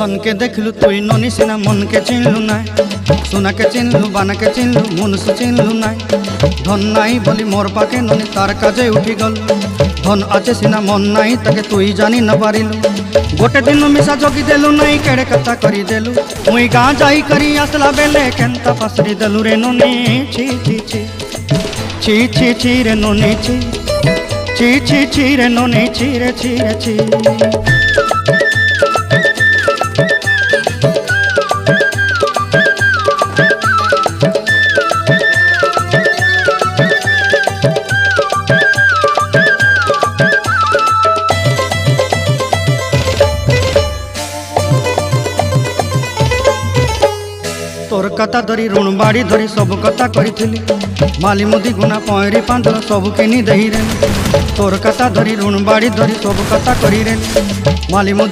धन के देखलु तुई ननी सिना मन के चिन्हलु ना सोना के चिन्हलु बाना के चिन्हलु मुनुष चिन्हलु ना धन नाई बोली मोर पाके ननी तार काजे उठी गल धन आचे सिना मन नाई ताके तुई जानी न पारिलु गोटे दिन मिसा जोगी देलु नाई केड़े कथा करी देलु मुई गाँ जाई करी आसला बेले केंता पासरी देलु रे ननी छी छी छी छी छी छी रे ननी छी छी छी छी रे ननी छी रे छी रे छी। तोर कथा धरी ऋण बाड़ी धरी सब कथा करी माली मुदी गुना पयरी पांदर सब किनी दही रे तोर कथा धरी ऋण बाड़ी धरी सब कथा करी रे माली मुदी